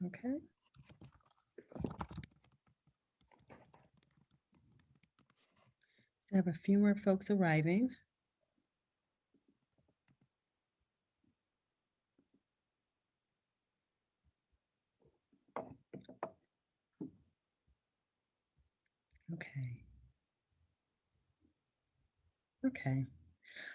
Okay. So I have a few more folks arriving. Okay. Okay.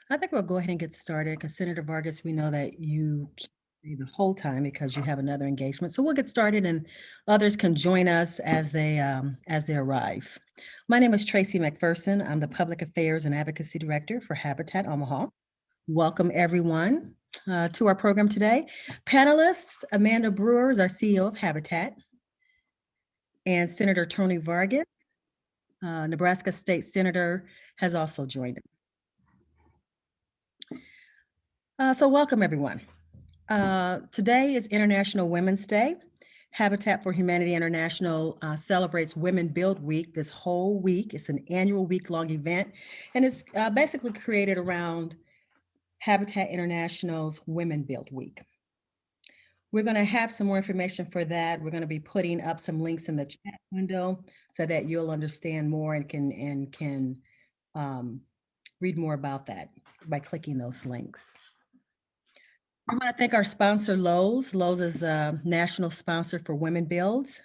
I think we'll go ahead and get started because Senator Vargas, we know that you can't stay the whole time because you have another engagement. So we'll get started and others can join us as they arrive. My name is Tracy Mcpherson. I'm the Public Affairs and Advocacy Director for Habitat Omaha. Welcome everyone to our program today. Panelists, Amanda Brewer is our CEO of Habitat, and Senator Tony Vargas, Nebraska State Senator, has also joined us. So welcome everyone. Today is International Women's Day. Habitat for Humanity International celebrates Women Build Week this whole week. It's an annual week-long event, and it's basically created around Habitat International's Women Build Week. We're going to have some more information for that. We're going to be putting up some links in the chat window so that you'll understand more and can read more about that by clicking those links. I want to thank our sponsor, Lowe's. Lowe's is the national sponsor for Women Builds.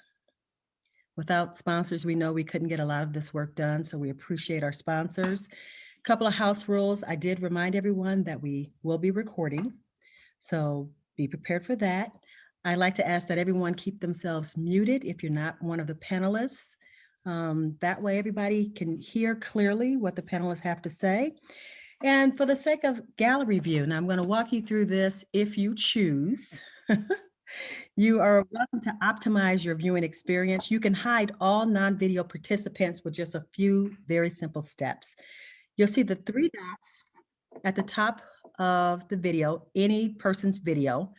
Without sponsors, we know we couldn't get a lot of this work done, so we appreciate our sponsors. A couple of house rules. I did remind everyone that we will be recording, so be prepared for that. I'd like to ask that everyone keep themselves muted if you're not one of the panelists. That way everybody can hear clearly what the panelists have to say. And for the sake of gallery view, now I'm going to walk you through this if you choose. You are welcome to optimize your viewing experience. You can hide all non-video participants with just a few very simple steps. You'll see the three dots at the top of the video, any person's video.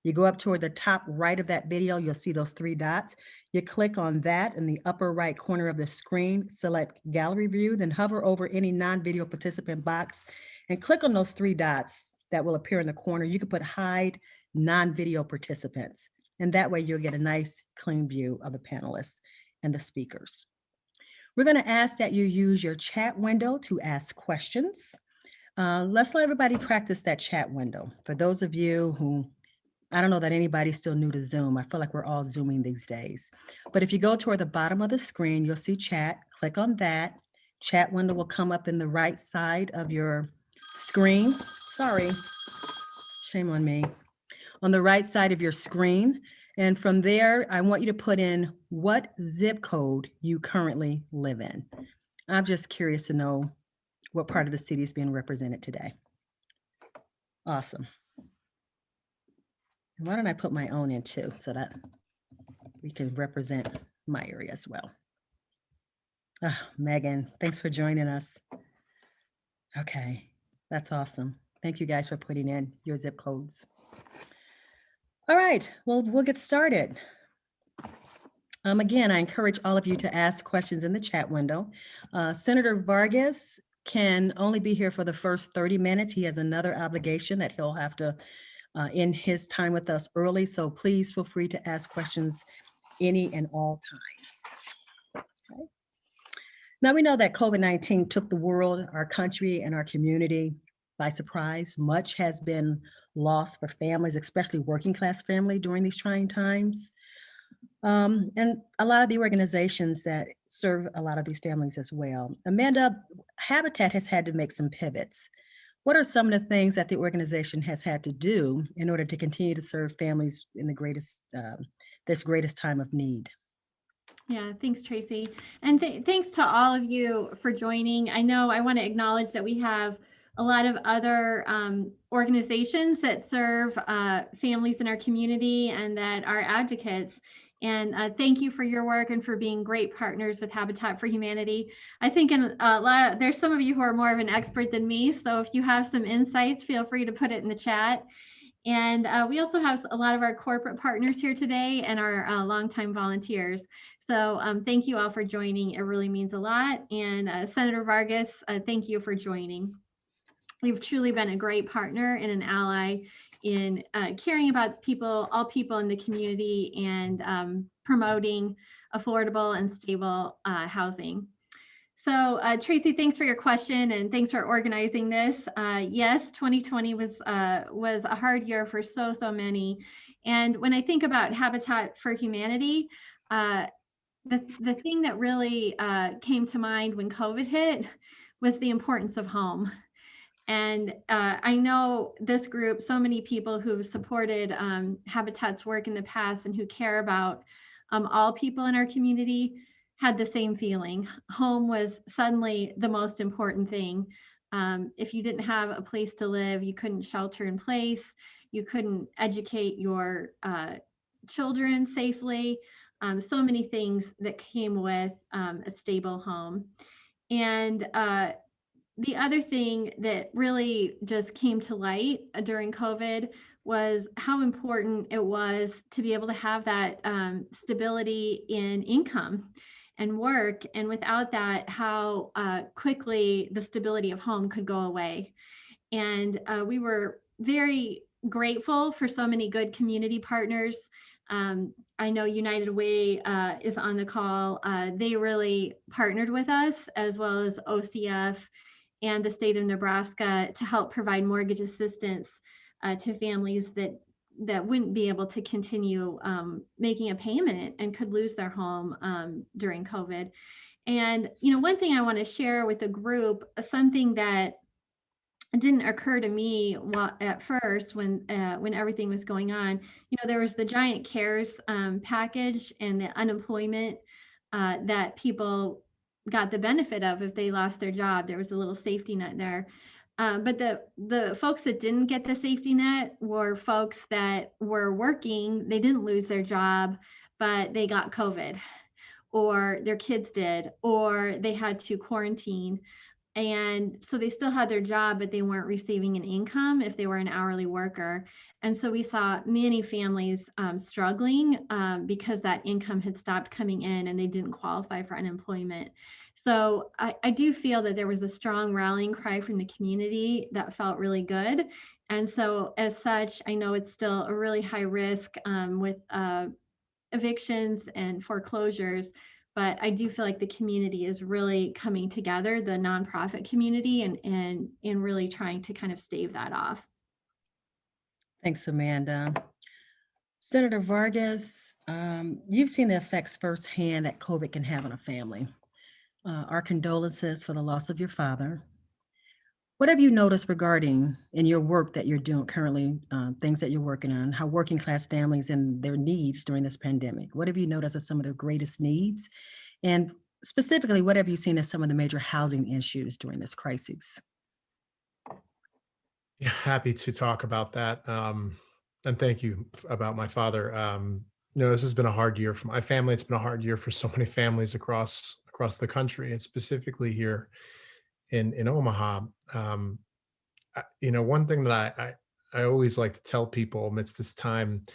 You go up toward the top right of that video, you'll see those three dots. You click on that in the upper right corner of the screen, select gallery view, then hover over any non-video participant box and click on those three dots that will appear in the corner. You can put hide non-video participants, and that way you'll get a nice clean view of the panelists and the speakers. We're going to ask that you use your chat window to ask questions. Let's let everybody practice that chat window. For those of you who, I don't know that anybody's still new to Zoom. I feel like we're all Zooming these days. But if you go toward the bottom of the screen, you'll see chat. Click on that. Chat window will come up in the right side of your screen. Sorry, shame on me. On the right side of your screen. And from there, I want you to put in what zip code you currently live in. I'm just curious to know what part of the city is being represented today. Awesome. Why don't I put my own in too, so that we can represent my area as well. Megan, thanks for joining us. Okay, that's awesome. Thank you guys for putting in your zip codes. All right, well, we'll get started. Again, I encourage all of you to ask questions in the chat window. Senator Vargas can only be here for the first 30 minutes. He has another obligation that he'll have to end his time with us early. So please feel free to ask questions any and all times. Okay. Now we know that COVID-19 took the world, our country, and our community by surprise. Much has been lost for families, especially working class family during these trying times. And a lot of the organizations that serve a lot of these families as well. Amanda, Habitat has had to make some pivots. What are some of the things that the organization has had to do in order to continue to serve families in the this greatest time of need? Yeah, thanks, Tracy. And thanks to all of you for joining. I know I want to acknowledge that we have a lot of other organizations that serve families in our community and that are advocates. And thank you for your work and for being great partners with Habitat for Humanity. I think there's some of you who are more of an expert than me. So if you have some insights, feel free to put it in the chat. And we also have a lot of our corporate partners here today and our longtime volunteers. So thank you all for joining. It really means a lot. And Senator Vargas, thank you for joining. You've truly been a great partner and an ally in caring about people, all people in the community, and promoting affordable and stable housing. So Tracy, thanks for your question and thanks for organizing this. Yes, 2020 was a hard year for so many. And when I think about Habitat for Humanity, uh, the thing that really came to mind when COVID hit was the importance of home. And I know this group, so many people who've supported Habitat's work in the past and who care about all people in our community had the same feeling. Home was suddenly the most important thing. If you didn't have a place to live, you couldn't shelter in place, you couldn't educate your children safely. So many things that came with a stable home. And the other thing that really just came to light during COVID was how important it was to be able to have that stability in income and work. And without that, how quickly the stability of home could go away. And we were very grateful for so many good community partners. I know United Way is on the call. They really partnered with us, as well as OCF and the state of Nebraska, to help provide mortgage assistance to families that wouldn't be able to continue making a payment and could lose their home during COVID. And one thing I want to share with the group, something that didn't occur to me at first when everything was going on. There was the giant CARES package and the unemployment that people got the benefit of if they lost their job. There was a little safety net there. But the folks that didn't get the safety net were folks that were working. They didn't lose their job, but they got COVID, or their kids did, or they had to quarantine. And so they still had their job, but they weren't receiving an income if they were an hourly worker. And so we saw many families struggling because that income had stopped coming in and they didn't qualify for unemployment. So I do feel that there was a strong rallying cry from the community that felt really good. And so as such, I know it's still a really high risk with evictions and foreclosures, but I do feel like the community is really coming together, the nonprofit community, and really trying to kind of stave that off. Thanks, Amanda. Senator Vargas, you've seen the effects firsthand that COVID can have on a family. Our condolences for the loss of your father. What have you noticed regarding in your work that you're doing currently, things that you're working on, how working class families and their needs during this pandemic? What have you noticed as some of their greatest needs? And specifically, what have you seen as some of the major housing issues during this crisis? Yeah, happy to talk about that. And thank you about my father. This has been a hard year for my family. It's been a hard year for so many families across the country, and specifically here in Omaha. One thing that I always like to tell people amidst this time,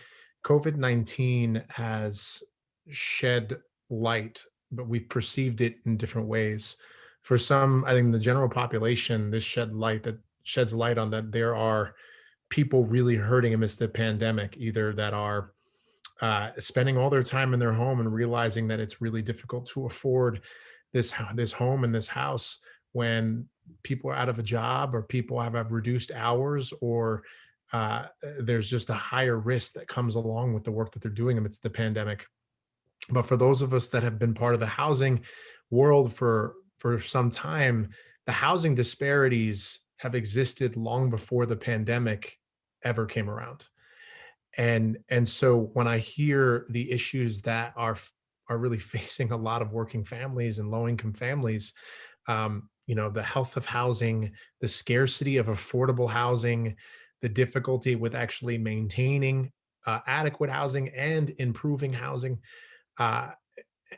COVID-19 has shed light, but we've perceived it in different ways. For some, I think the general population, this sheds light on that there are people really hurting amidst the pandemic, either that are spending all their time in their home and realizing that it's really difficult to afford this home and this house when people are out of a job, or people have reduced hours, or there's just a higher risk that comes along with the work that they're doing amidst the pandemic. But for those of us that have been part of the housing world for some time, the housing disparities have existed long before the pandemic ever came around. And so when I hear the issues that are really facing a lot of working families and low income families, the health of housing, the scarcity of affordable housing, the difficulty with actually maintaining adequate housing and improving housing, uh,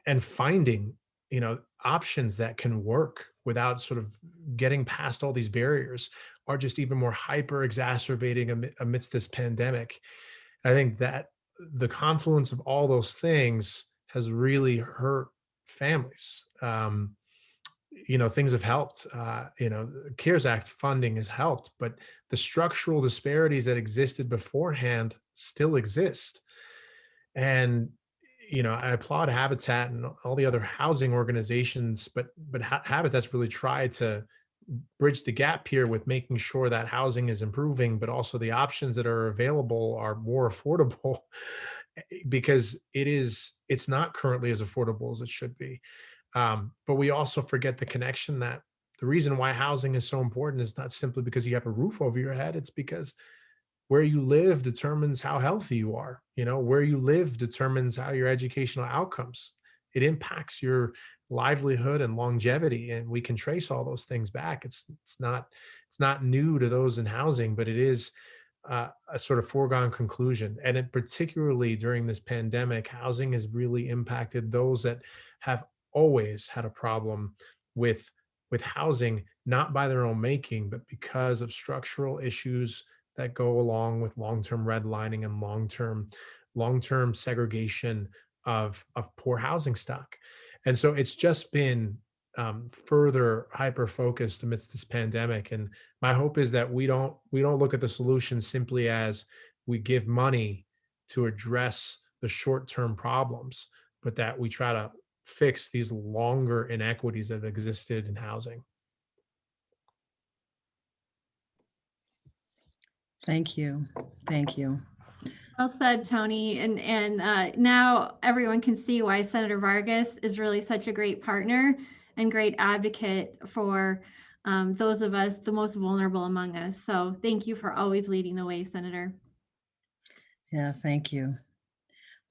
and finding options that can work without sort of getting past all these barriers, are just even more hyper exacerbating amidst this pandemic. I think that the confluence of all those things has really hurt families. things have helped. The CARES Act funding has helped, but the structural disparities that existed beforehand still exist. And I applaud Habitat and all the other housing organizations, but Habitat's really tried to bridge the gap here with making sure that housing is improving, but also the options that are available are more affordable because it's not currently as affordable as it should be. But we also forget the connection that the reason why housing is so important is not simply because you have a roof over your head. It's because where you live determines how healthy you are. Where you live determines how your educational outcomes. It impacts your livelihood and longevity, and we can trace all those things back. It's not new to those in housing, but it is a sort of foregone conclusion. And particularly during this pandemic, housing has really impacted those that have always had a problem with housing, not by their own making, but because of structural issues that go along with long-term redlining and long-term segregation of poor housing stock. And so it's just been further hyper focused amidst this pandemic. And my hope is that we don't look at the solution simply as we give money to address the short-term problems, but that we try to fix these longer inequities that have existed in housing. Thank you. Thank you. Well said, Tony. And now everyone can see why Senator Vargas is really such a great partner and great advocate for those of us, the most vulnerable among us. So thank you for always leading the way, Senator. Yeah, thank you.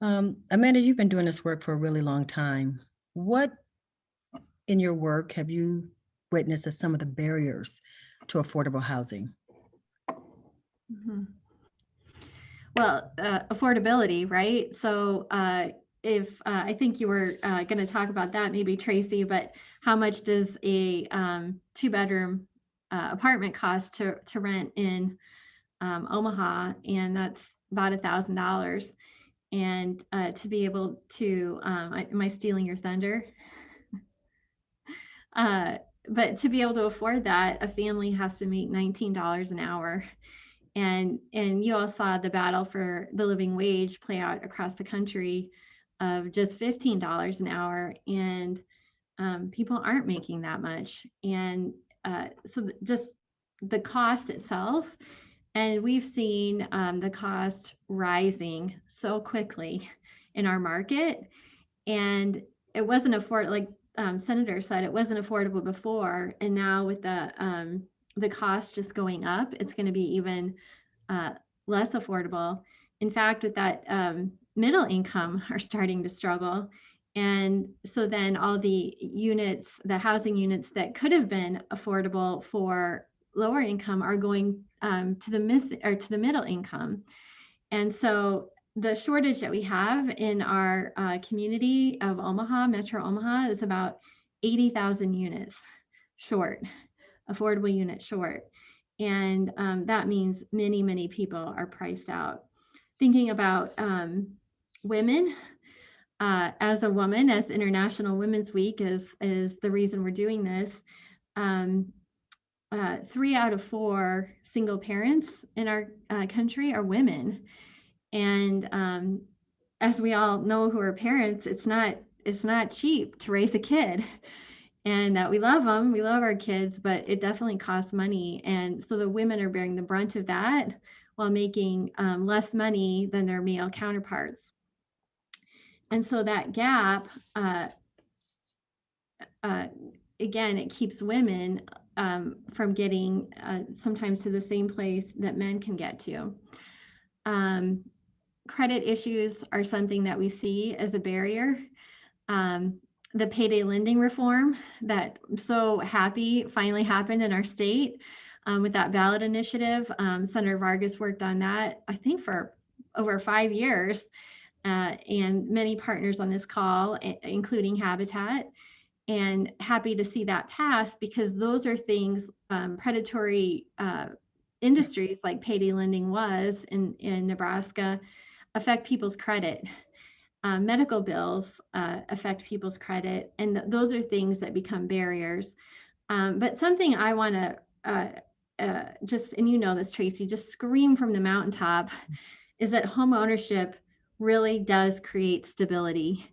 Amanda, you've been doing this work for a really long time. What in your work have you witnessed as some of the barriers to affordable housing? Mhm. Well, affordability, right? So if I think you were going to talk about that, maybe Tracy, but how much does a 2-bedroom apartment cost to rent in Omaha? And that's about $1,000. And to be able to, am I stealing your thunder? But to be able to afford that, a family has to make $19 an hour. And you all saw the battle for the living wage play out across the country of just $15 an hour. And people aren't making that much. And so just the cost itself, and we've seen the cost rising so quickly in our market. And it wasn't like Senator said, it wasn't affordable before. And now with the cost just going up, it's going to be even less affordable. In fact, with that, middle income are starting to struggle. And so then all the units, the housing units that could have been affordable for lower income are going to the middle income. And so the shortage that we have in our community of Omaha, Metro Omaha, is about 80,000 units short, affordable units short. And that means many, many people are priced out. Thinking about women, as a woman, as International Women's Week is the reason we're doing this. 3 out of 4 single parents in our country are women. And as we all know who are parents, it's not cheap to raise a kid. And we love them, we love our kids, but it definitely costs money. And so the women are bearing the brunt of that while making less money than their male counterparts. And so that gap, again, it keeps women from getting sometimes to the same place that men can get to. Credit issues are something that we see as a barrier. The payday lending reform that I'm so happy finally happened in our state with that ballot initiative. Senator Vargas worked on that, I think, for over 5 years, and many partners on this call, including Habitat, and happy to see that pass because those are things, predatory industries like payday lending was in Nebraska, affect people's credit. medical bills affect people's credit, and those are things that become barriers. But something I want to just, and you know this, Tracy, just scream from the mountaintop is that home ownership really does create stability.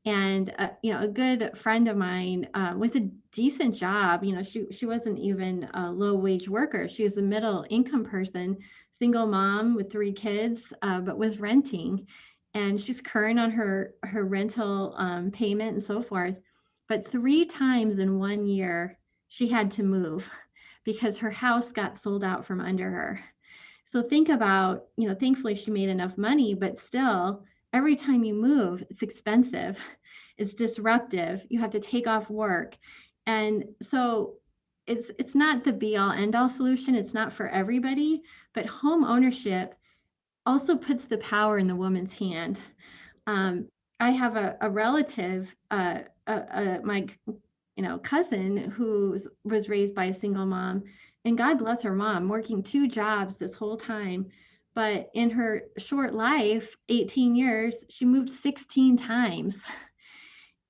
And a good friend of mine with a decent job, she wasn't even a low wage worker. She was a middle income person, single mom with 3 kids, but was renting, and she's current on her rental payment and so forth. But 3 times in 1 year, she had to move because her house got sold out from under her. So think about, thankfully she made enough money, but still, every time you move, it's expensive. It's disruptive. You have to take off work. And so it's not the be all end all solution. It's not for everybody, but home ownership also puts the power in the woman's hand. Um, I have a relative, my cousin who was raised by a single mom, and God bless her mom, working 2 jobs this whole time. But in her short life, 18 years, she moved 16 times.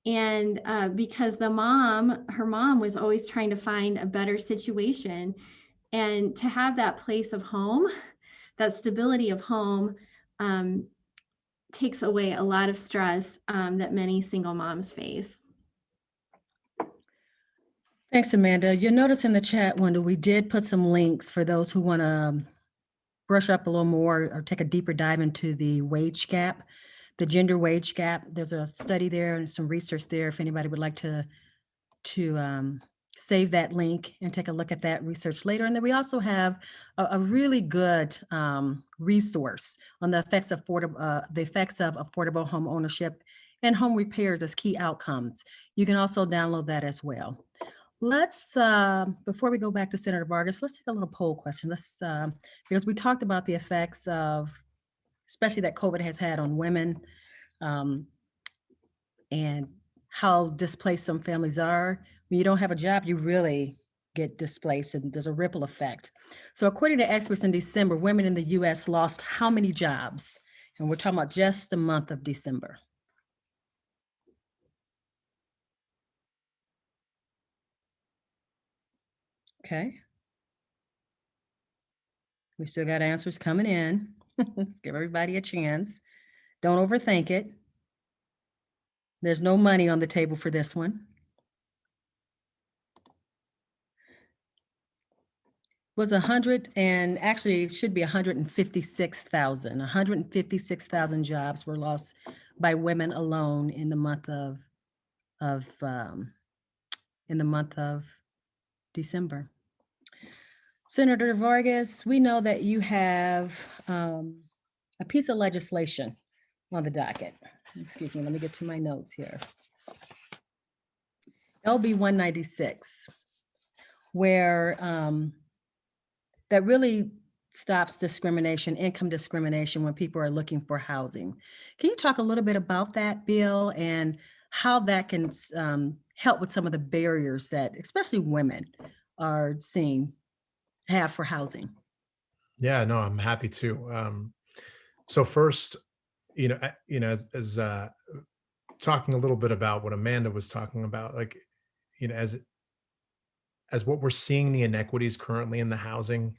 And because her mom was always trying to find a better situation. And to have that place of home, that stability of home, um, takes away a lot of stress that many single moms face. Thanks, Amanda. You'll notice in the chat window, we did put some links for those who want to brush up a little more or take a deeper dive into the wage gap, the gender wage gap. There's a study there and some research there if anybody would like to save that link and take a look at that research later. And then we also have a really good resource on the effects of affordable home ownership and home repairs as key outcomes. You can also download that as well. Let's, before we go back to Senator Vargas, let's take a little poll question. Because we talked about the effects of, especially that COVID has had on women, and how displaced some families are. When you don't have a job, you really get displaced, and there's a ripple effect. So according to experts, in December, women in the US lost how many jobs? And we're talking about just the month of December. Okay. We still got answers coming in. Let's give everybody a chance. Don't overthink it. There's no money on the table for this one. Was 100, and actually it should be 156,000. 156,000 jobs were lost by women alone in the month of December. Senator Vargas, we know that you have a piece of legislation on the docket. Excuse me, let me get to my notes here. LB 196, where that really stops discrimination, income discrimination when people are looking for housing. Can you talk a little bit about that bill and how that can help with some of the barriers that especially women are have for housing? Yeah, no, I'm happy to. So first, as talking a little bit about what Amanda was talking about, like, as what we're seeing the inequities currently in the housing,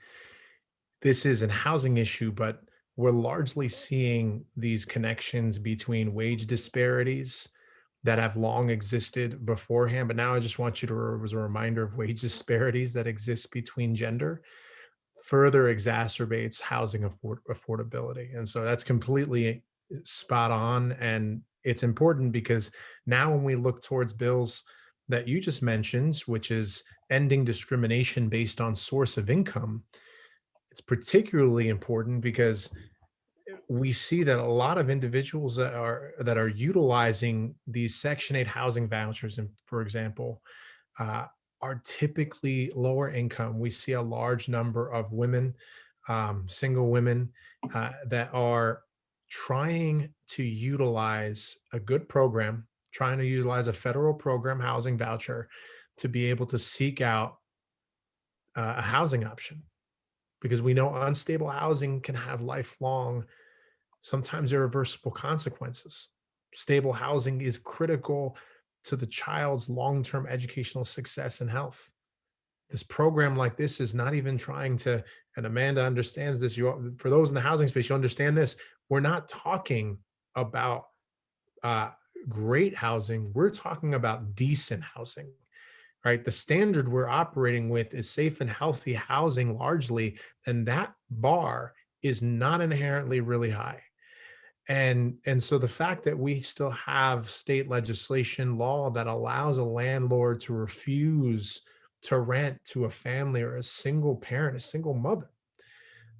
this is a housing issue, but we're largely seeing these connections between wage disparities that have long existed beforehand. But now I just want you to, as a reminder of wage disparities that exist between gender, further exacerbates housing affordability. And so that's completely spot on. And it's important because now when we look towards bills that you just mentioned, which is ending discrimination based on source of income, it's particularly important because we see that a lot of individuals that are utilizing these Section 8 housing vouchers, and for example, uh, are typically lower income. We see a large number of women, single women, that are trying to utilize a good program, trying to utilize a federal program, housing voucher, to be able to seek out a housing option. Because we know unstable housing can have lifelong, sometimes irreversible consequences. Stable housing is critical to the child's long-term educational success and health. This program like this is not even trying to, and Amanda understands this. For those in the housing space, you understand this. We're not talking about uh, great housing. We're talking about decent housing, right? The standard we're operating with is safe and healthy housing largely, and that bar is not inherently really high. And so the fact that we still have state legislation law that allows a landlord to refuse to rent to a family or a single parent, a single mother,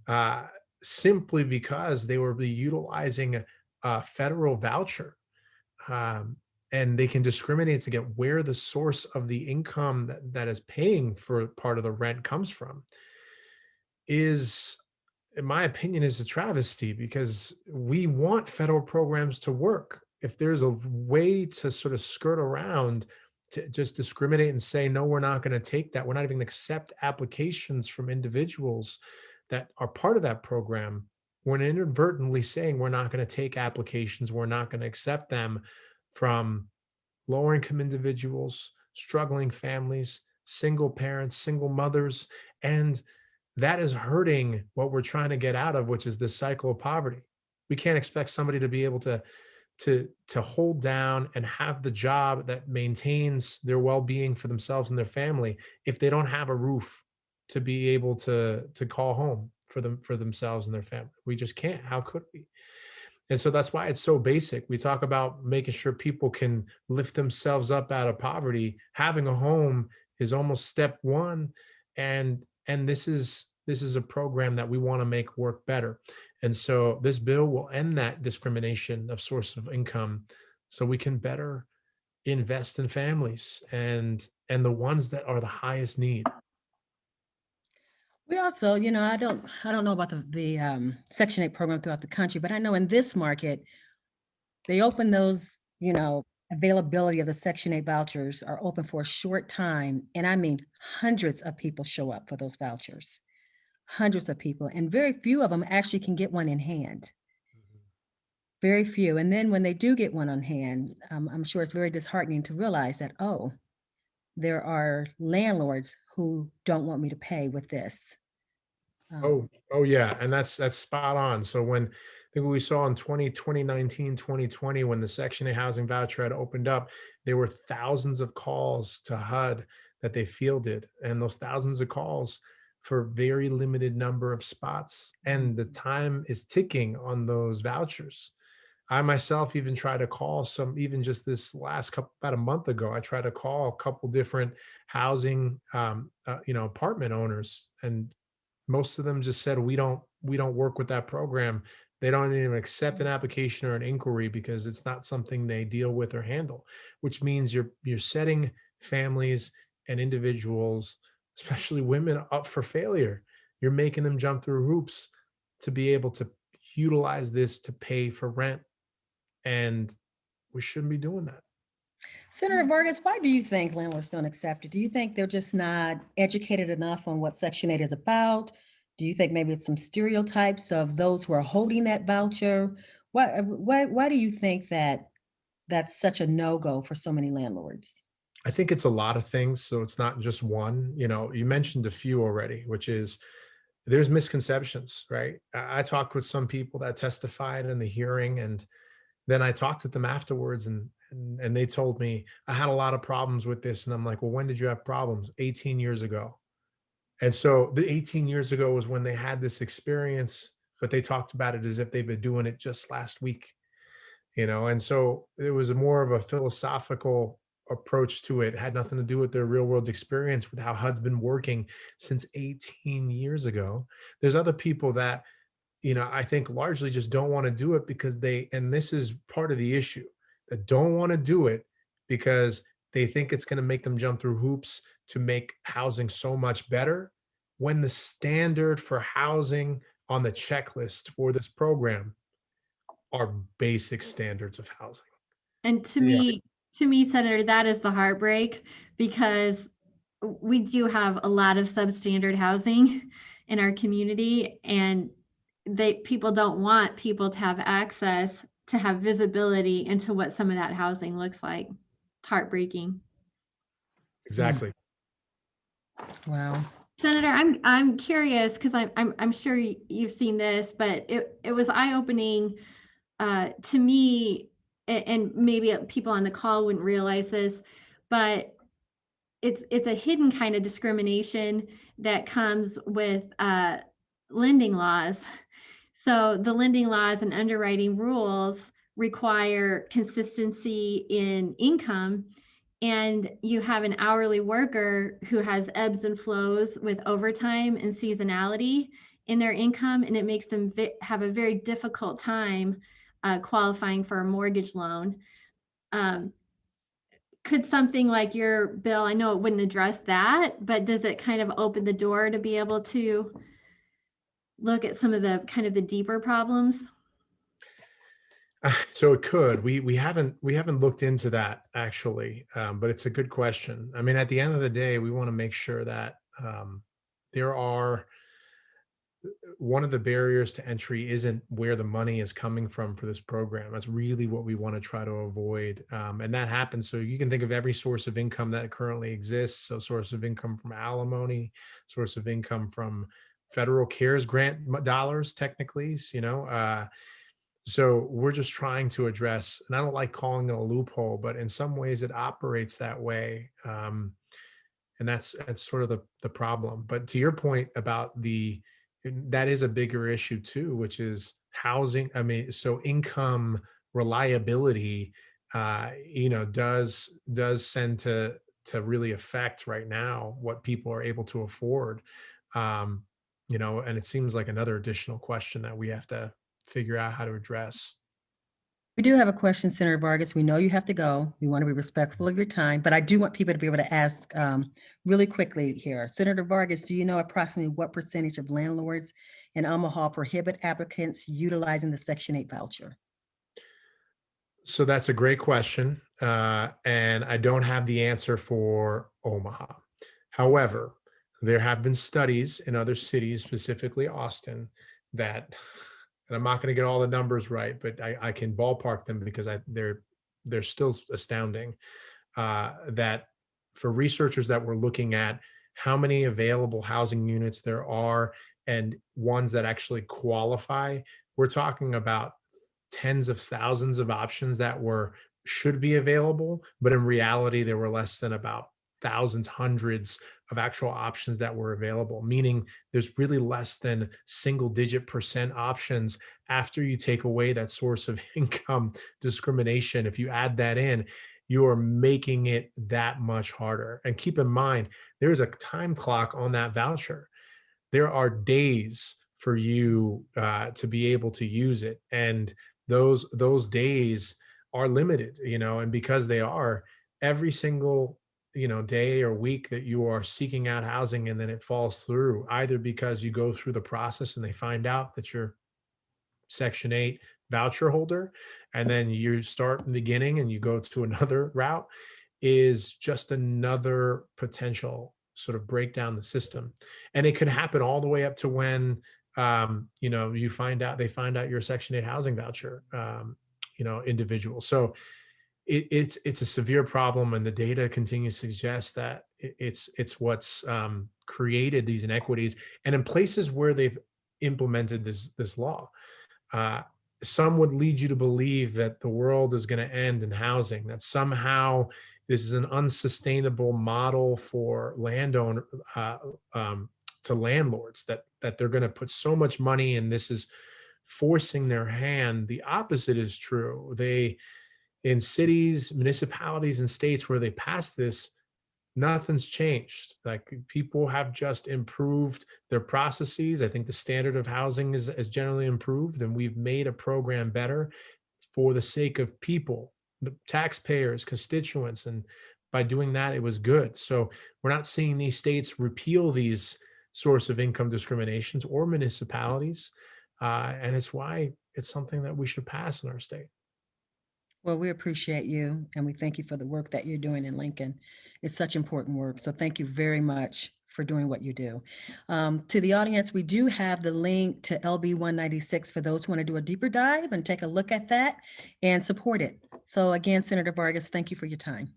uh, simply because they were utilizing a federal voucher, um, and they can discriminate to get where the source of the income that is paying for part of the rent comes from, is, in my opinion, is a travesty, because we want federal programs to work. If there's a way to sort of skirt around, to just discriminate and say, no, we're not going to take that, we're not even going to accept applications from individuals that are part of that program, we're inadvertently saying we're not going to take applications, we're not going to accept them from lower income individuals, struggling families, single parents, single mothers, and that is hurting what we're trying to get out of, which is this cycle of poverty. We can't expect somebody to be able to hold down and have the job that maintains their well-being for themselves and their family if they don't have a roof to be able to call home for them, for themselves and their family. We just can't. How could we? And so that's why it's so basic. We talk about making sure people can lift themselves up out of poverty. Having a home is almost step one. And this is a program that we want to make work better. And so this bill will end that discrimination of source of income so we can better invest in families and the ones that are the highest need. We also, I don't know about the Section 8 program throughout the country, but I know in this market, they open those, availability of the Section 8 vouchers are open for a short time. And I mean, hundreds of people show up for those vouchers, hundreds of people, and very few of them actually can get one in hand. Very few. And then when they do get one on hand, I'm sure it's very disheartening to realize that, oh, there are landlords who don't want me to pay with this. Oh yeah, and that's spot on. So when I think we saw in 2019, 2020, when the Section 8 housing voucher had opened up, there were thousands of calls to HUD that they fielded, and those thousands of calls for very limited number of spots. And the time is ticking on those vouchers. I myself even tried to call some, even just this last couple, about a month ago, I tried to call a couple different housing, apartment owners, and most of them just said, we don't work with that program. They don't even accept an application or an inquiry because it's not something they deal with or handle, which means you're setting families and individuals, especially women, up for failure. You're making them jump through hoops to be able to utilize this to pay for rent, and we shouldn't be doing that. Senator Vargas, why do you think landlords don't accept it? Do you think they're just not educated enough on what Section 8 is about? Do you think maybe it's some stereotypes of those who are holding that voucher? Why do you think that that's such a no-go for so many landlords? I think it's a lot of things, so it's not just one. You mentioned a few already, which is there's misconceptions, right? I talked with some people that testified in the hearing, and then I talked with them afterwards, and they told me I had a lot of problems with this, and I'm like, well, when did you have problems? 18 years ago. And so the 18 years ago was when they had this experience, but they talked about it as if they've been doing it just last week. And so it was a more of a philosophical approach to it. It had nothing to do with their real world experience with how HUD's been working since 18 years ago. There's other people that, I think largely just don't want to do it because and this is part of the issue, that don't want to do it because they think it's going to make them jump through hoops to make housing so much better, when the standard for housing on the checklist for this program are basic standards of housing. And to Yeah. me, Senator, that is the heartbreak, because we do have a lot of substandard housing in our community, and people don't want people to have access to have visibility into what some of that housing looks like. It's heartbreaking. Exactly. Wow. Senator, I'm curious because I'm sure you've seen this, but it was eye-opening to me, and maybe people on the call wouldn't realize this, but it's a hidden kind of discrimination that comes with lending laws. So the lending laws and underwriting rules require consistency in income, and you have an hourly worker who has ebbs and flows with overtime and seasonality in their income, and it makes them have a very difficult time qualifying for a mortgage loan. Could something like your bill, I know it wouldn't address that, but does it kind of open the door to be able to look at some of the kind of the deeper problems? So it could. We haven't looked into that actually, but it's a good question. I mean, at the end of the day, we want to make sure that there are one of the barriers to entry isn't where the money is coming from for this program. That's really what we want to try to avoid. And that happens. So you can think of every source of income that currently exists. So source of income from alimony, source of income from federal CARES grant dollars, technically, so we're just trying to address, and I don't like calling it a loophole, but in some ways it operates that way. And that's sort of the problem. But to your point about that is a bigger issue too, which is housing. I mean, so income reliability, does tend to really affect right now what people are able to afford. Um, and it seems like another additional question that we have to figure out how to address. We do have a question, Senator Vargas. We know you have to go. We want to be respectful of your time, but I do want people to be able to ask really quickly here. Senator Vargas, do you know approximately what percentage of landlords in Omaha prohibit applicants utilizing the Section 8 voucher? So that's a great question. And I don't have the answer for Omaha. However, there have been studies in other cities, specifically Austin, that, and I'm not going to get all the numbers right, but I can ballpark them because they're still astounding. That for researchers that were looking at how many available housing units there are and ones that actually qualify, we're talking about tens of thousands of options that should be available, but in reality there were less than about thousands, hundreds of actual options that were available, meaning there's really less than single digit percent options after you take away that source of income discrimination. If you add that in, you are making it that much harder. And keep in mind, there's a time clock on that voucher. There are days for you to be able to use it, and those days are limited, and because they are, every single day or week that you are seeking out housing and then it falls through, either because you go through the process and they find out that you're Section 8 voucher holder, and then you start in the beginning and you go to another route, is just another potential sort of break down the system. And it could happen all the way up to when they find out you're a Section 8 housing voucher individual. So it's a severe problem, and the data continues to suggest that it's what's created these inequities. And in places where they've implemented this law, uh, some would lead you to believe that the world is going to end in housing, that somehow this is an unsustainable model for landowner to landlords, that they're going to put so much money and this is forcing their hand. The opposite is true. In cities, municipalities, and states where they pass this, nothing's changed. Like, people have just improved their processes. I think the standard of housing is generally improved, and we've made a program better for the sake of people, the taxpayers, constituents. And by doing that, it was good. So we're not seeing these states repeal these source of income discriminations or municipalities. And it's why it's something that we should pass in our state. Well, we appreciate you and we thank you for the work that you're doing in Lincoln. It's such important work. So thank you very much for for doing what you do. To the audience, we do have the link to LB 196 for those who want to do a deeper dive and take a look at that and support it. So again, Senator Vargas, thank you for your time.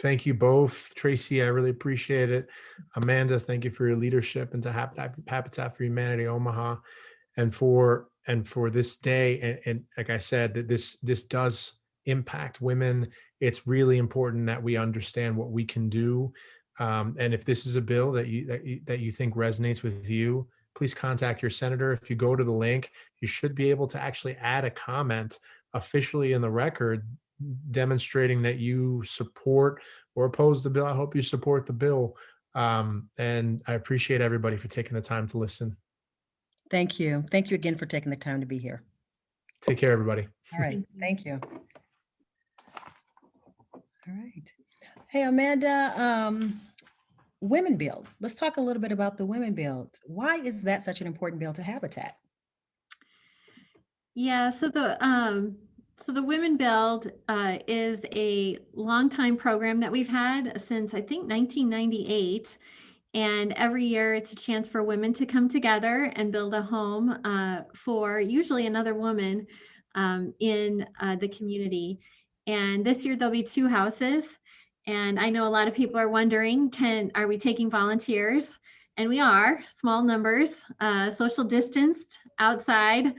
Thank you both. Tracy, I really appreciate it. Amanda, thank you for your leadership, and to Habitat for Humanity Omaha, and for this day. And like I said, that this does impact women. It's really important that we understand what we can do. And if this is a bill that you think resonates with you, please contact your senator. If you go to the link, you should be able to actually add a comment officially in the record demonstrating that you support or oppose the bill. I hope you support the bill. And I appreciate everybody for taking the time to listen. Thank you. Thank you again for taking the time to be here. Take care, everybody. All right. Thank you. All right. Hey, Amanda, Women Build. Let's talk a little bit about the Women Build. Why is that such an important bill to Habitat? Yeah, so the Women Build is a longtime program that we've had since I think 1998. And every year it's a chance for women to come together and build a home for usually another woman in the community. And this year there'll be 2 houses. And I know a lot of people are wondering, are we taking volunteers? And we are, small numbers, social distanced, outside,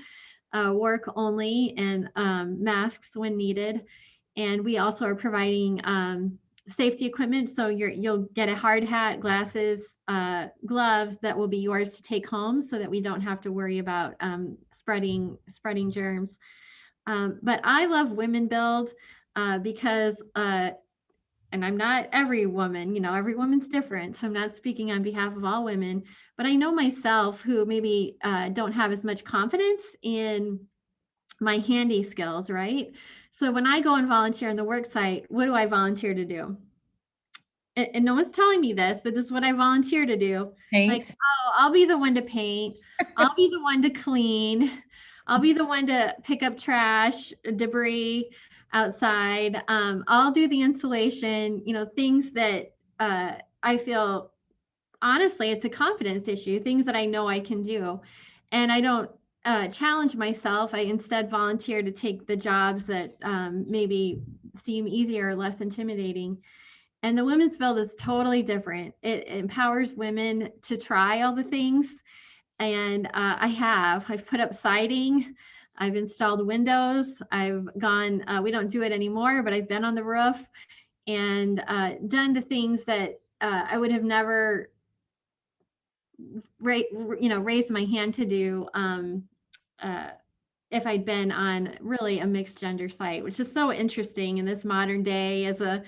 work only, and masks when needed. And we also are providing safety equipment. So you'll get a hard hat, glasses, gloves that will be yours to take home so that we don't have to worry about spreading germs. But I love Women Build because, and I'm not every woman, every woman's different. So I'm not speaking on behalf of all women, but I know myself who maybe don't have as much confidence in my handy skills, right? So when I go and volunteer on the work site, what do I volunteer to do? And no one's telling me this, but this is what I volunteer to do. Paint. Like, oh, I'll be the one to paint. I'll be the one to clean. I'll be the one to pick up trash, debris outside. I'll do the installation, things that I feel, honestly, it's a confidence issue, things that I know I can do. And I don't challenge myself. I instead volunteer to take the jobs that maybe seem easier or less intimidating. And the Women's Build is totally different. It empowers women to try all the things. And I've put up siding. I've installed windows. I've gone, we don't do it anymore, but I've been on the roof and done the things that I would have never raised my hand to do if I'd been on really a mixed gender site, which is so interesting in this modern day as a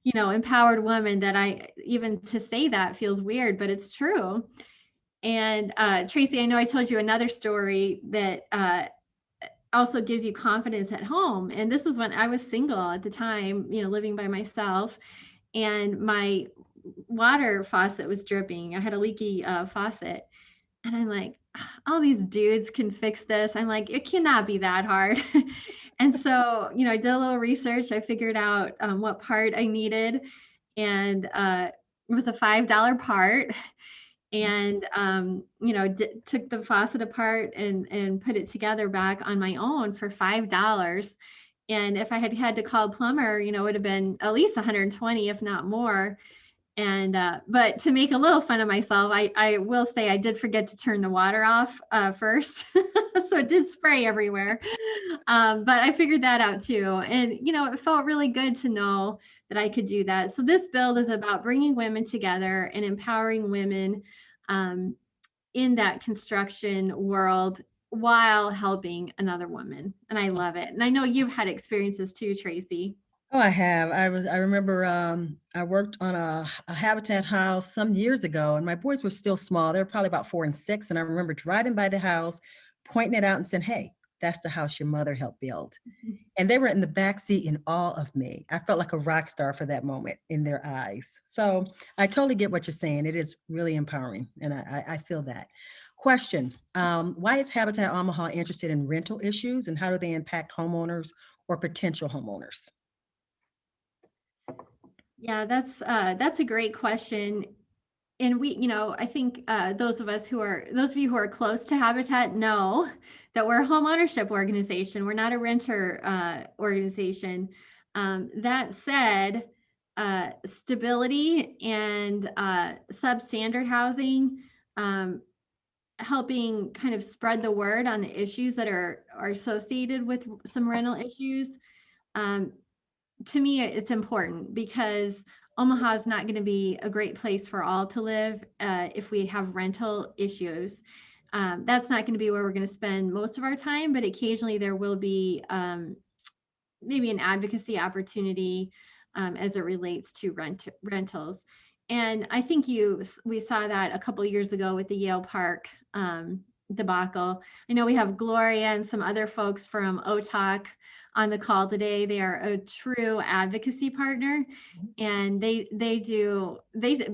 empowered woman, that even to say that feels weird, but it's true. And Tracy, I know I told you another story that also gives you confidence at home. And this is when I was single at the time, living by myself, and my water faucet was dripping. I had a leaky faucet. And I'm like, all these dudes can fix this. I'm like, it cannot be that hard. And so, I did a little research. I figured out what part I needed. And it was a $5 part. And, took the faucet apart and put it together back on my own for $5. And if I had to call a plumber, it would have been at least 120, if not more. And, but to make a little fun of myself, I will say I did forget to turn the water off first. So it did spray everywhere. But I figured that out too. And, it felt really good to know that I could do that. So this build is about bringing women together and empowering women in that construction world while helping another woman. And I love it. And I know you've had experiences too, Tracy. Oh, I have. I remember I worked on a Habitat house some years ago, and my boys were still small. They were probably about 4 and 6. And I remember driving by the house, pointing it out and saying, "Hey, that's the house your mother helped build." And they were in the back seat in awe of me. I felt like a rock star for that moment in their eyes. So I totally get what you're saying. It is really empowering, and I feel that. Question, why is Habitat Omaha interested in rental issues, and how do they impact homeowners or potential homeowners? Yeah, that's a great question. we, I think those of you who are close to Habitat know that we're a home ownership organization. We're not a renter organization. That said, stability and substandard housing, helping kind of spread the word on the issues that are associated with some rental issues. To me, it's important because Omaha is not going to be a great place for all to live if we have rental issues. That's not going to be where we're going to spend most of our time, but occasionally there will be maybe an advocacy opportunity as it relates to rentals. And I think we saw that a couple of years ago with the Yale Park debacle. I know we have Gloria and some other folks from OTAC on the call today. They are a true advocacy partner, and they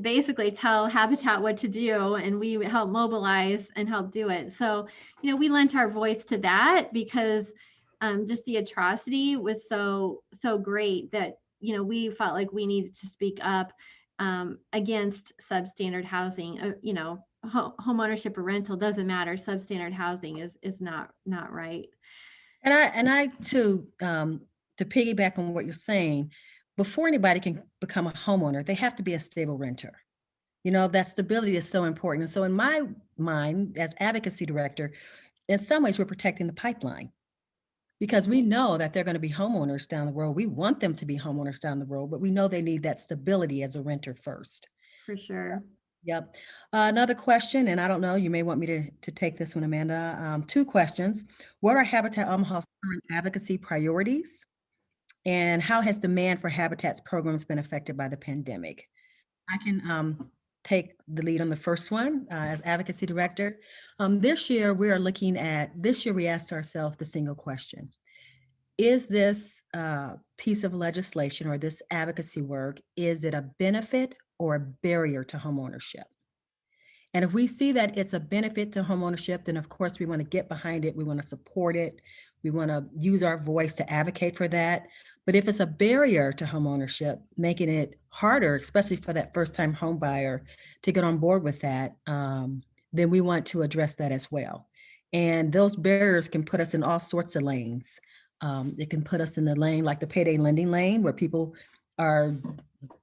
basically tell Habitat what to do, and we help mobilize and help do it. So, we lent our voice to that because just the atrocity was so great that we felt like we needed to speak up against substandard housing. Home ownership or rental doesn't matter. Substandard housing is not right. And I too, to piggyback on what you're saying, before anybody can become a homeowner, they have to be a stable renter. That stability is so important. And so in my mind, as advocacy director, in some ways, we're protecting the pipeline because we know that they're going to be homeowners down the road. We want them to be homeowners down the road, but we know they need that stability as a renter first. For sure. Yep. Another question, and I don't know, you may want me to take this one, Amanda. 2 questions. What are Habitat Omaha's current advocacy priorities? And how has demand for Habitat's programs been affected by the pandemic? I can take the lead on the first one as advocacy director. This year we asked ourselves the single question. Is this piece of legislation or this advocacy work, is it a benefit or a barrier to homeownership? And if we see that it's a benefit to homeownership, then of course we want to get behind it. We want to support it. We want to use our voice to advocate for that. But if it's a barrier to homeownership, making it harder, especially for that first-time home buyer to get on board with that, then we want to address that as well. And those barriers can put us in all sorts of lanes. It can put us in the lane like the payday lending lane, where people are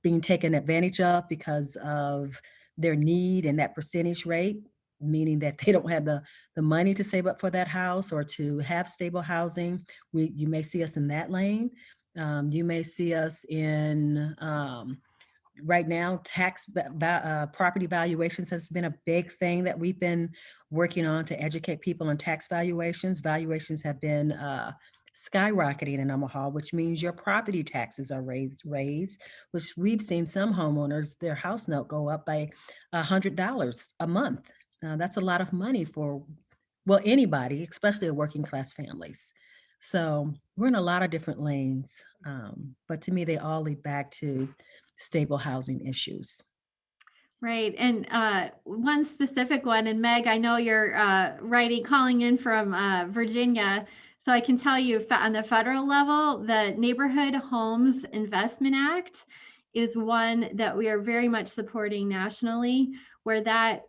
being taken advantage of because of their need and that percentage rate, meaning that they don't have the money to save up for that house or to have stable housing. You may see us in that lane. You may see us in right now, property valuations has been a big thing that we've been working on to educate people on tax valuations. Valuations have been skyrocketing in Omaha, which means your property taxes are raised, which we've seen some homeowners, their house note go up by $100 a month. That's a lot of money for, well, anybody, especially working class families. So we're in a lot of different lanes, but to me, they all lead back to stable housing issues. Right. And one specific one, and Meg, I know you're calling in from Virginia. So I can tell you on the federal level, the Neighborhood Homes Investment Act is one that we are very much supporting nationally, where that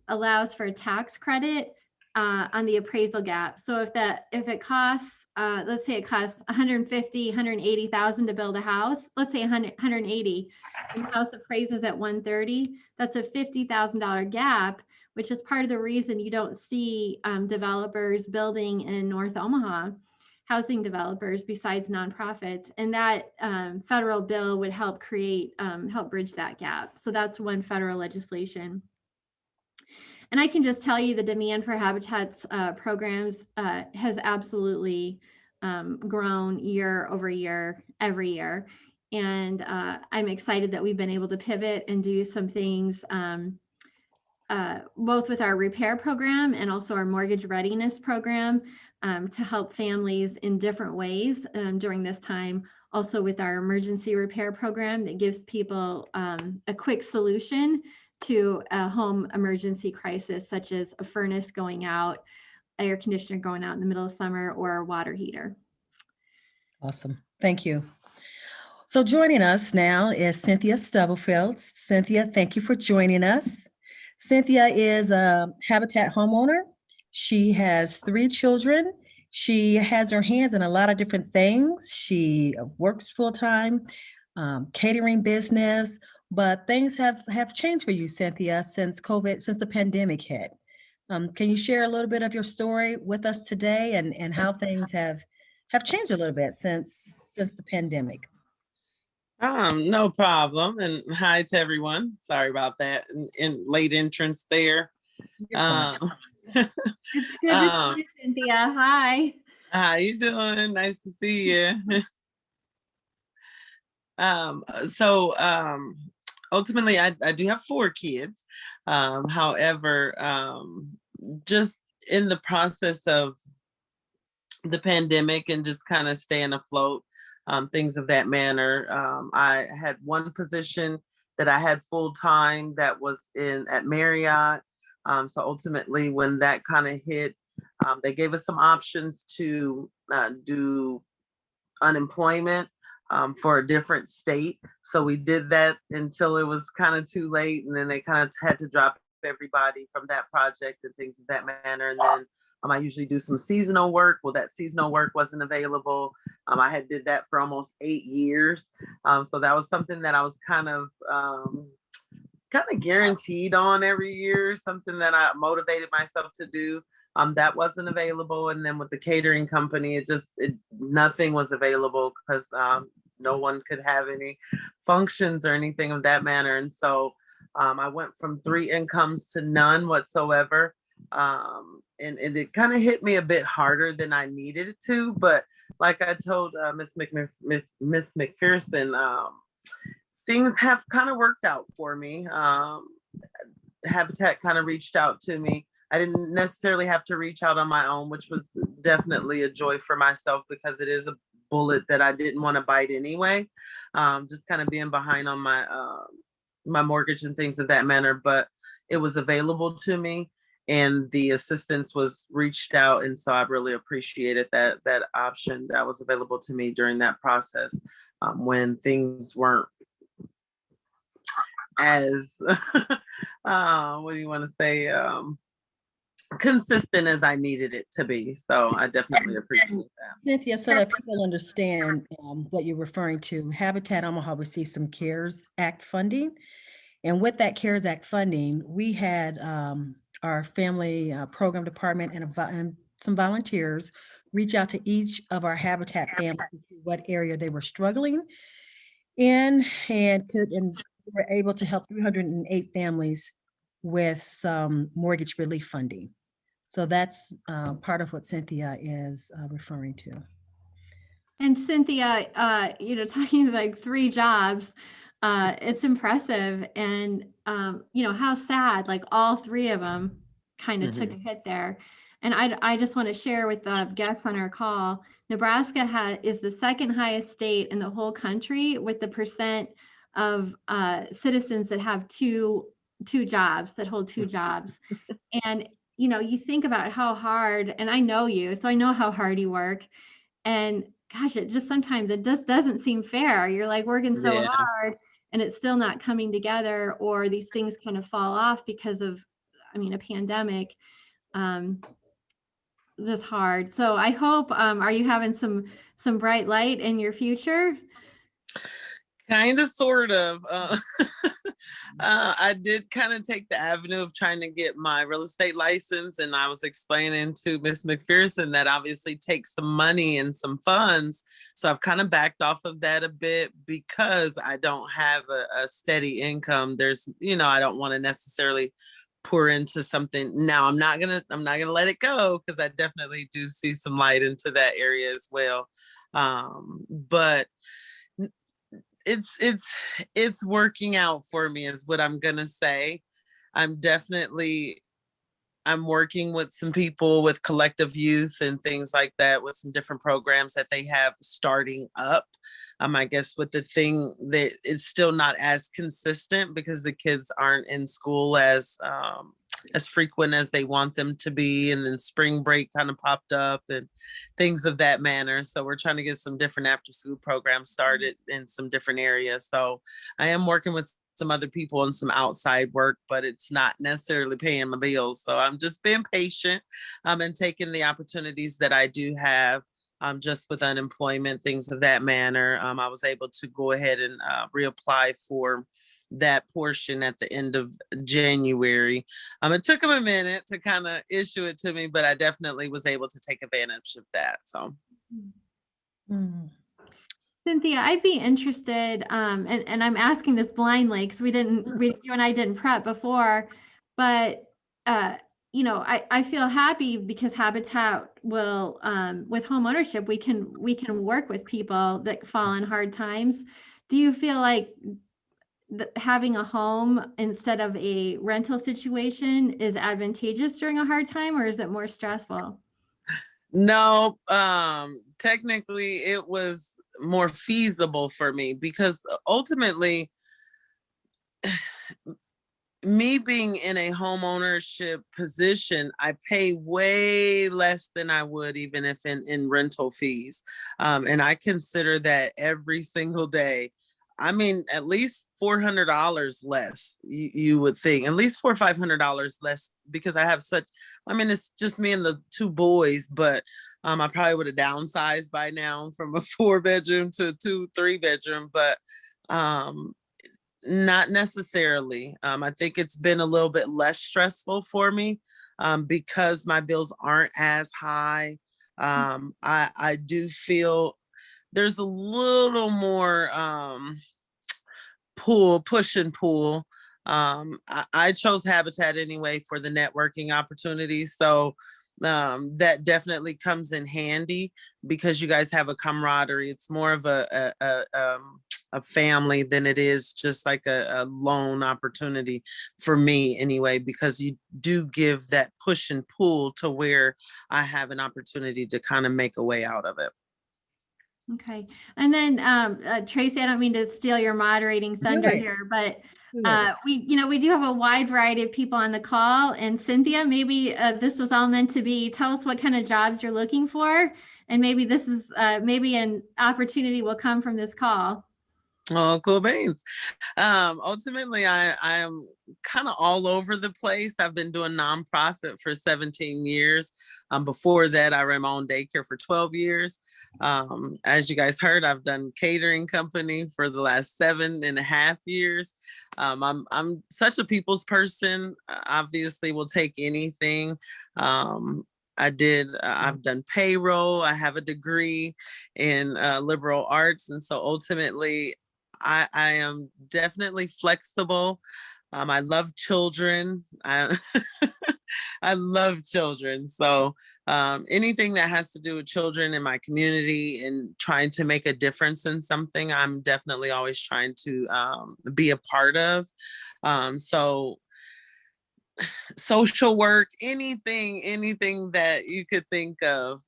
allows for a tax credit on the appraisal gap. So if it costs, let's say it costs 150, 180,000 to build a house, let's say 180, and the house appraises at 130, that's a $50,000 gap, which is part of the reason you don't see developers building in North Omaha, housing developers besides nonprofits. And that federal bill would help help bridge that gap. So that's one federal legislation. And I can just tell you the demand for Habitat's programs has absolutely grown year over year, every year. And I'm excited that we've been able to pivot and do some things both with our repair program and also our mortgage readiness program to help families in different ways during this time. Also with our emergency repair program that gives people a quick solution to a home emergency crisis, such as a furnace going out, air conditioner going out in the middle of summer, or a water heater. Awesome. Thank you. So joining us now is Cynthia Stubblefield. Cynthia, thank you for joining us. Cynthia is a Habitat homeowner. She has 3 children. She has her hands in a lot of different things. She works full-time, catering business, but things have changed for you, Cynthia, since the pandemic hit. Can you share a little bit of your story with us today and how things have changed a little bit since the pandemic? No problem. And hi to everyone. Sorry about that. In late entrance there. You're fine. It's good to Um, see you, Cynthia. Hi. how you doing? Nice to see you. So ultimately I do have 4 kids. However, just in the process of the pandemic and just kind of staying afloat, things of that manner. I had one position that I had full time that was at Marriott. So ultimately, when that kind of hit, they gave us some options to do unemployment for a different state. So we did that until it was kind of too late, and then they kind of had to drop everybody from that project and things of that manner. And then I usually do some seasonal work. Well, that seasonal work wasn't available. I had did that for almost 8 years. So that was something that I was kind of guaranteed on every year, something that I motivated myself to do. That wasn't available. And then with the catering company, nothing was available because no one could have any functions or anything of that manner. And so I went from 3 incomes to none whatsoever. And it kind of hit me a bit harder than I needed it to. But like I told Miss Mcpherson, things have kind of worked out for me. Habitat kind of reached out to me. I didn't necessarily have to reach out on my own, which was definitely a joy for myself because it is a bullet that I didn't want to bite anyway. Just kind of being behind on my mortgage and things of that manner, but it was available to me and the assistance was reached out. And so I really appreciated that option that was available to me during that process when things weren't as, what do you want to say? Consistent as I needed it to be. So I definitely appreciate that. Cynthia, so that people understand what you're referring to, Habitat Omaha received some CARES Act funding. And with that CARES Act funding, we had our family program department and some volunteers reach out to each of our Habitat families to see what area they were struggling in and were able to help 308 families with some mortgage relief funding. So that's part of what Cynthia is referring to. And Cynthia, talking like 3 jobs, it's impressive. And, how sad, like all 3 of them kind of took a hit there. And I just want to share with the guests on our call, Nebraska is the 2nd highest state in the whole country with the percent of citizens that have two jobs, that hold 2 jobs. And, you think about how hard, and I know you, so I know how hard you work. And gosh, sometimes it just doesn't seem fair. You're like working so hard and it's still not coming together, or these things kind of fall off because of, a pandemic. Just hard. So I hope, are you having some bright light in your future? Kind of, sort of. I did kind of take the avenue of trying to get my real estate license, and I was explaining to Miss Mcpherson that obviously takes some money and some funds. So I've kind of backed off of that a bit because I don't have a steady income. I don't want to necessarily pour into something. Now I'm not gonna let it go because I definitely do see some light into that area as well. But it's working out for me is what I'm gonna say. I'm working with some people with collective youth and things like that with some different programs that they have starting up. I guess with the thing that it's still not as consistent because the kids aren't in school as as frequent as they want them to be. And then spring break kind of popped up and things of that manner. So we're trying to get some different after school programs started in some different areas. So I am working with some other people on some outside work, but it's not necessarily paying my bills. So I'm just being patient and taking the opportunities that I do have. Just with unemployment, things of that manner. I was able to go ahead and reapply for that portion at the end of January. It took them a minute to kind of issue it to me, but I definitely was able to take advantage of that. So. Mm. Cynthia, I'd be interested, and I'm asking this blindly because you and I didn't prep before, but you know, I feel happy because Habitat will, with home ownership, we can work with people that fall in hard times. Do you feel like having a home instead of a rental situation is advantageous during a hard time, or is it more stressful? No, technically it was more feasible for me because ultimately me being in a home ownership position, I pay way less than I would even if in rental fees. And I consider that every single day. I mean, at least $400 less, you would think, at least $400 or $500 less because I have it's just me and the two boys, but I probably would have downsized by now from a 4-bedroom to a 2-3-bedroom, but not necessarily. I think it's been a little bit less stressful for me because my bills aren't as high. I do feel there's a little more push and pull. I chose Habitat anyway for the networking opportunities. So that definitely comes in handy because you guys have a camaraderie. It's more of a family than it is just like a loan opportunity for me anyway, because you do give that push and pull to where I have an opportunity to kind of make a way out of it. Okay. And then Tracy, I don't mean to steal your moderating thunder here, but we do have a wide variety of people on the call. And Cynthia, maybe this was all meant to be, tell us what kind of jobs you're looking for. And maybe this is maybe an opportunity will come from this call. Oh, cool beans. Ultimately, I am kind of all over the place. I've been doing nonprofit for 17 years. Before that, I ran my own daycare for 12 years. As you guys heard, I've done catering company for the last 7.5 years. I'm such a people's person. Obviously, will take anything. I've done payroll. I have a degree in liberal arts. And so ultimately, I am definitely flexible. I love children. I love children. So anything that has to do with children in my community and trying to make a difference in something, I'm definitely always trying to be a part of. So social work, anything that you could think of,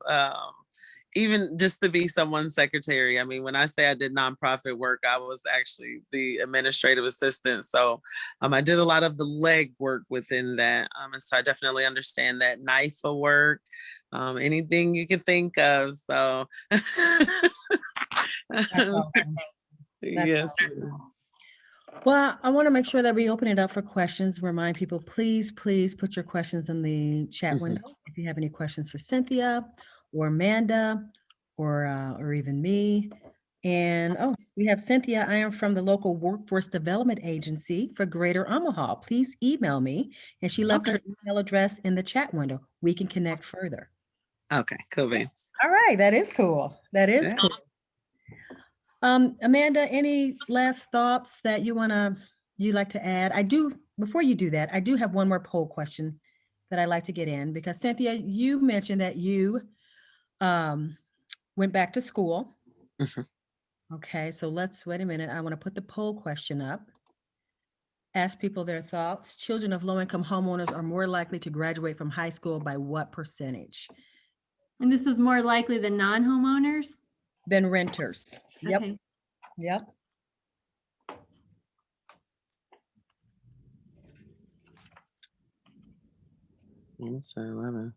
even just to be someone's secretary. I mean, when I say I did nonprofit work, I was actually the administrative assistant. So I did a lot of the leg work within that. And so I definitely understand that NIFA work, anything you can think of. So yes. Awesome. Well, I want to make sure that we open it up for questions. Remind people, please put your questions in the chat window. If you have any questions for Cynthia or Amanda or even me. And we have Cynthia. I am from the local workforce development agency for Greater Omaha. Please email me. And she left her email address in the chat window. We can connect further. Okay, cool beans. All right, that is cool. That is cool. Amanda, any last thoughts that you'd like to add? Before you do that, I do have one more poll question that I'd like to get in because Cynthia, you mentioned that you went back to school. Okay, so wait a minute. I want to put the poll question up. Ask people their thoughts. Children of low-income homeowners are more likely to graduate from high school by what percentage? And this is more likely than non-homeowners? Than renters. Yep. Okay. Yep. So 11.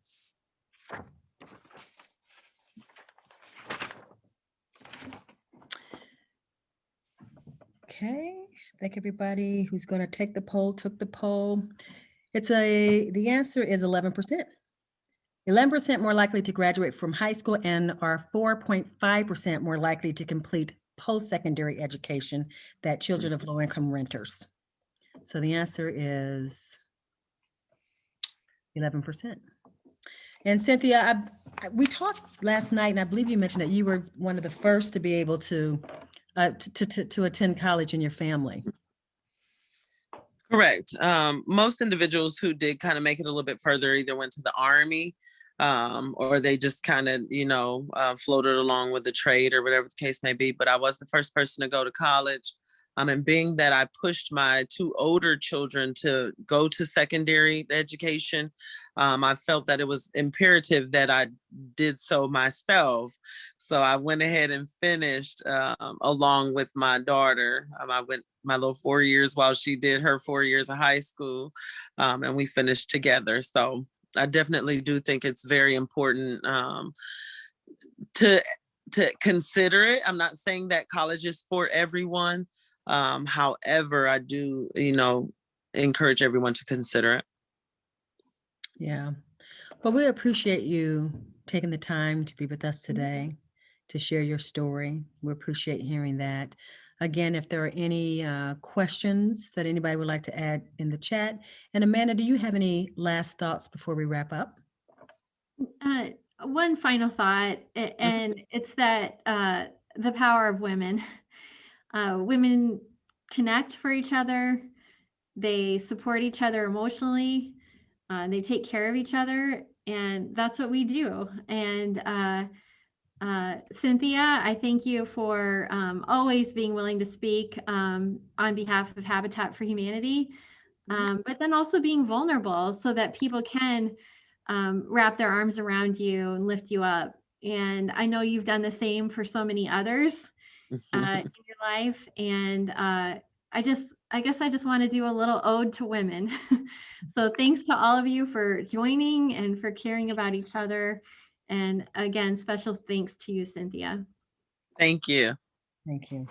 Okay, thank everybody who's going to take the poll, took the poll. The answer is 11%. 11% more likely to graduate from high school and are 4.5% more likely to complete post-secondary education than children of low-income renters. So the answer is 11%. And Cynthia, we talked last night, and I believe you mentioned that you were one of the first to be able to attend college in your family. Correct. Most individuals who did kind of make it a little bit further either went to the Army, or they just kind of, floated along with the trade or whatever the case may be. But I was the first person to go to college. And being that I pushed my 2 older children to go to secondary education, I felt that it was imperative that I did so myself. So I went ahead and finished along with my daughter. I went my little 4 years while she did her 4 years of high school, and we finished together. So I definitely do think it's very important to consider it. I'm not saying that college is for everyone. However, I do, encourage everyone to consider it. Yeah. Well, we appreciate you taking the time to be with us today, to share your story. We appreciate hearing that. Again, if there are any questions that anybody would like to add in the chat. And Amanda, do you have any last thoughts before we wrap up? One final thought, and it's that the power of women. Women connect for each other. They support each other emotionally. They take care of each other, and that's what we do. And Cynthia, I thank you for always being willing to speak on behalf of Habitat for Humanity, but then also being vulnerable so that people can wrap their arms around you and lift you up. And I know you've done the same for so many others in your life. And I guess I just want to do a little ode to women. So thanks to all of you for joining and for caring about each other. And again, special thanks to you, Cynthia. Thank you. Thank you.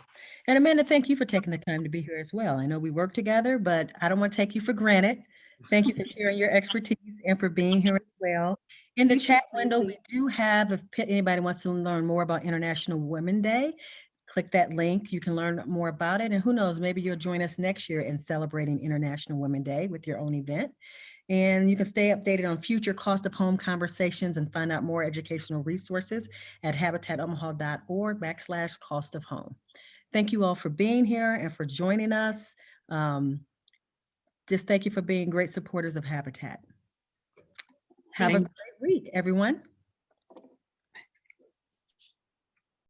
And Amanda, thank you for taking the time to be here as well. I know we work together, but I don't want to take you for granted. Thank you for sharing your expertise and for being here as well. In the chat window, we do have, if anybody wants to learn more about International Women's Day, click that link. You can learn more about it. And who knows, maybe you'll join us next year in celebrating International Women's Day with your own event. And you can stay updated on future cost of home conversations and find out more educational resources at habitatomaha.org/cost of home. Thank you all for being here and for joining us. Just thank you for being great supporters of Habitat. Have a great week, everyone.